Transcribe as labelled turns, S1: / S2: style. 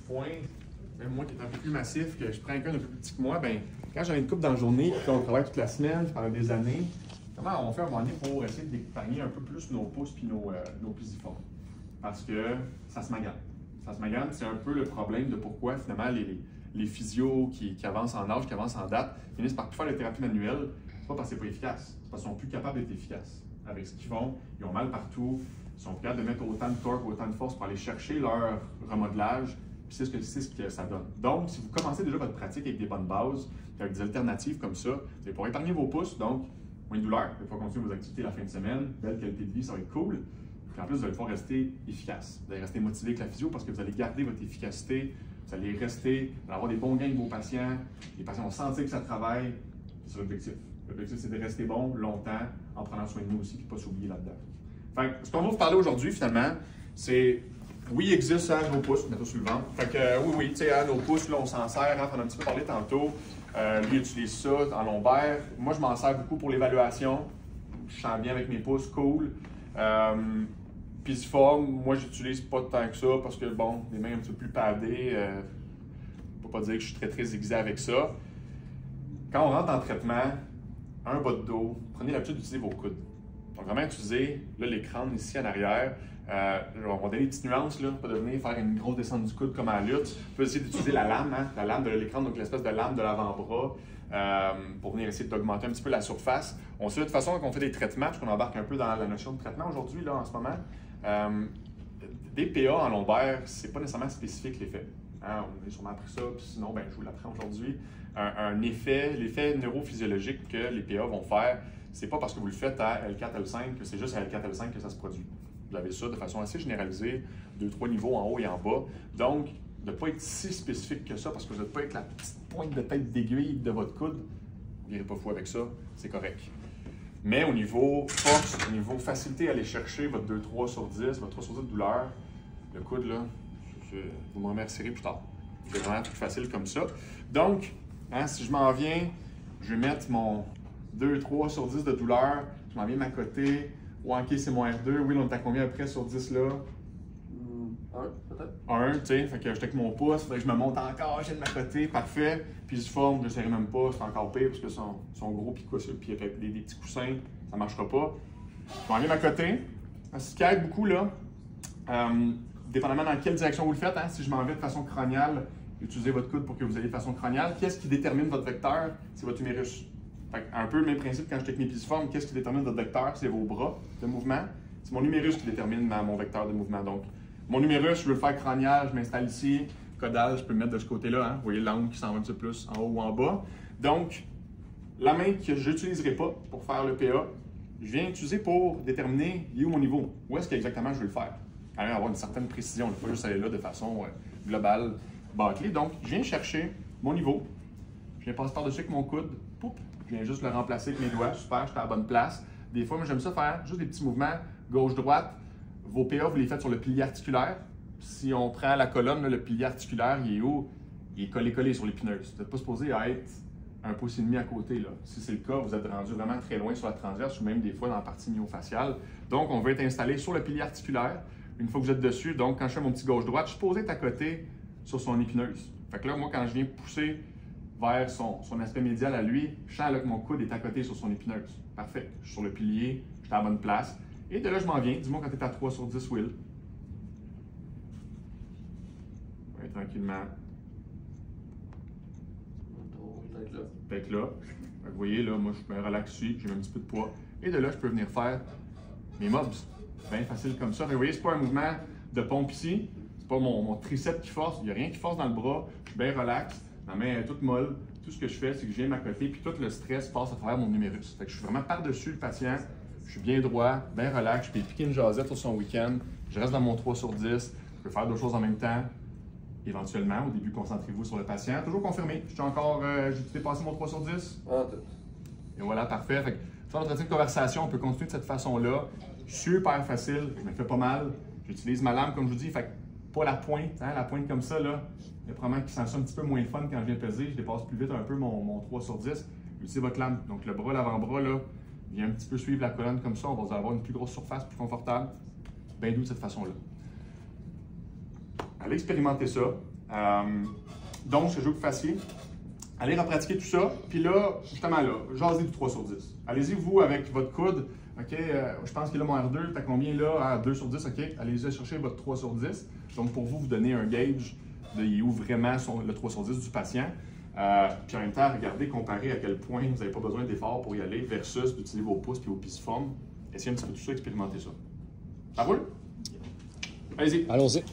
S1: poing, même moi qui est un peu plus massif, que je prends quelqu'un d'un peu plus petit que moi, ben, quand j'en ai une coupe dans la journée, puis qu'on travaille toute la semaine pendant des années, comment on fait à un moment donné pour essayer d'épargner un peu plus nos pouces puis nos pisiformes? Parce que ça se magane. Ça se magane, c'est un peu le problème de pourquoi finalement les physios qui avancent en âge, qui avancent en date, finissent par tout faire les thérapies manuelles. C'est pas parce que c'est pas efficace, c'est parce qu'ils sont plus capables d'être efficaces avec ce qu'ils font. Ils ont mal partout, ils sont plus capables de mettre autant de torque, autant de force pour aller chercher leur remodelage. Puis c'est ce que ça donne. Donc, si vous commencez déjà votre pratique avec des bonnes bases, avec des alternatives comme ça, vous allez pouvoir épargner vos pouces, donc moins de douleur, vous allez pouvoir continuer vos activités la fin de semaine, belle qualité de vie, ça va être cool. Puis en plus, vous allez pouvoir rester efficace. Vous allez rester motivé avec la physio parce que vous allez garder votre efficacité, vous allez rester, vous allez avoir des bons gains de vos patients, les patients vont sentir que ça travaille, c'est l'objectif. L'objectif, c'est de rester bon longtemps en prenant soin de nous aussi, puis pas s'oublier là-dedans. Fait que ce qu'on va vous parler aujourd'hui, finalement, c'est oui, il existe nos pouces, mettre sur le ventre. Fait que oui, tu sais, nos pouces, là, on s'en sert, hein, on a un petit peu parlé tantôt. Lui utilise ça en lombaire. Moi, je m'en sers beaucoup pour l'évaluation. Je sens bien avec mes pouces, cool. Pisiforme, moi, j'utilise pas tant que ça parce que, bon, les mains un petit peu plus padées. Je peux pas dire que je suis très, très aiguisé avec ça. Quand on rentre en traitement, un bas de dos, prenez l'habitude d'utiliser vos coudes. Donc, vraiment utiliser l'écran ici en arrière. On va donner des petites nuances, là, pas de venir faire une grosse descente du coude comme à la lutte. Vous pouvez essayer d'utiliser la lame, hein, la lame de l'écran, donc l'espèce de lame de l'avant-bras, pour venir essayer d'augmenter un petit peu la surface. On sait de toute façon qu'on fait des traitements, parce qu'on embarque un peu dans la notion de traitement aujourd'hui, là, en ce moment. Des PA en lombaire, c'est pas nécessairement spécifique l'effet. Hein, on a sûrement appris ça, puis sinon, ben, je vous l'apprends aujourd'hui. L'effet neurophysiologique que les PA vont faire, c'est pas parce que vous le faites à L4, L5 que c'est juste à L4, L5 que ça se produit. Vous avez ça de façon assez généralisée, 2-3 niveaux en haut et en bas. Donc, de ne pas être si spécifique que ça, parce que vous n'êtes pas avec la petite pointe de tête d'aiguille de votre coude, vous n'irez pas fou avec ça, c'est correct. Mais au niveau force, au niveau facilité à aller chercher votre 2-3 sur 10, votre 3 sur 10 de douleur, le coude, là, vous me remercierez plus tard. C'est vraiment plus facile comme ça. Donc, hein, si je m'en viens, je vais mettre mon 2-3 sur 10 de douleur, je m'en viens m'accoter. Ouais, ok, c'est mon R2. Oui, on est à combien après sur 10 là?
S2: 1, peut-être.
S1: 1, tu sais. Fait que j'étais avec mon pouce, fait que je me monte encore, j'ai de ma côté, parfait. Puis je forme, je ne serrais même pas, c'est encore pire parce que son gros, puis avec des petits coussins, ça ne marchera pas. Je m'en viens à côté. Ce qui aide beaucoup, là, dépendamment dans quelle direction vous le faites, hein, si je m'en vais de façon crâniale, utilisez votre coude pour que vous ayez de façon crâniale. Qu'est-ce qui détermine votre vecteur? C'est votre humérus. Un peu le même principe quand je avec mes pisiformes, qu'est-ce qui détermine votre vecteur? C'est vos bras de mouvement. C'est mon humérus qui détermine mon vecteur de mouvement. Donc, mon humérus, je veux le faire crânial, je m'installe ici. Caudal, je peux le mettre de ce côté-là. Hein? Vous voyez l'angle qui s'en va un petit peu plus en haut ou en bas. Donc, la main que je n'utiliserai pas pour faire le PA, je viens utiliser pour déterminer où mon niveau. Où est-ce qu'exactement je veux le faire? Quand même avoir une certaine précision, pas juste aller là de façon globale, bâclée. Donc, je viens chercher mon niveau. Je viens passer par-dessus avec mon coude. Poup. Je viens juste le remplacer avec mes doigts. Super, j'étais à la bonne place. Des fois, moi, j'aime ça faire juste des petits mouvements gauche-droite. Vos PA, vous les faites sur le pilier articulaire. Si on prend la colonne, là, le pilier articulaire, il est où? Il est collé sur l'épineuse. Vous n'êtes pas supposé être un pouce et demi à côté. Là. Si c'est le cas, vous êtes rendu vraiment très loin sur la transverse ou même des fois dans la partie myofaciale. Donc, on veut être installé sur le pilier articulaire. Une fois que vous êtes dessus, donc quand je fais mon petit gauche-droite, je suis posé à côté sur son épineuse. Fait que là, moi, quand je viens pousser vers son aspect médial à lui, je sens là, que mon coude est à côté sur son épineuse. Parfait. Je suis sur le pilier, je suis à la bonne place. Et de là, je m'en viens. Dis-moi quand tu es à 3 sur 10, Will. Oui, tranquillement. Peut-être là. Vous voyez, là, moi, je me relaxe ici, j'ai un petit peu de poids. Et de là, je peux venir faire mes mobs. Bien facile comme ça. Vous voyez, c'est pas un mouvement de pompe ici. C'est pas mon triceps qui force. Il n'y a rien qui force dans le bras. Je suis bien relax. Ma main est toute molle. Tout ce que je fais, c'est que je viens m'accoter, puis tout le stress passe à travers mon numérus. Fait que je suis vraiment par-dessus le patient. Je suis bien droit, bien relax. Je peux piquer une jasette sur son week-end. Je reste dans mon 3 sur 10. Je peux faire d'autres choses en même temps. Éventuellement, au début, concentrez-vous sur le patient. Toujours confirmé. Je suis encore, j'ai dépassé mon 3 sur 10.
S2: Ah, tout.
S1: Et voilà, parfait. Fait que, sur notre petite conversation, on peut continuer de cette façon-là. Super facile. Je me fais pas mal. J'utilise ma lame, comme je vous dis. Fait que pas la pointe, hein, la pointe comme ça, là. Il y a probablement qui sent ça un petit peu moins fun quand je viens peser. Je dépasse plus vite un peu mon 3 sur 10. Utilisez votre lame. Donc, le bras, l'avant-bras, là, vient un petit peu suivre la colonne comme ça. On va avoir une plus grosse surface, plus confortable. Bien doux de cette façon-là. Allez expérimenter ça. Donc, ce que je veux que vous fassiez, allez repratiquer tout ça, puis là, justement là, jasez du 3 sur 10. Allez-y, vous, avec votre coude, OK, je pense que là, mon R2, t'as combien là? Ah, 2 sur 10, OK, allez-y chercher votre 3 sur 10. Donc, pour vous, vous donnez un gauge de où vraiment le 3 sur 10 du patient. Puis en même temps, regardez, comparez à quel point vous n'avez pas besoin d'efforts pour y aller versus d'utiliser vos pouces puis vos pisiformes. Essayez un petit peu tout ça, expérimentez ça. Ça roule? Allez-y.
S3: Allons-y.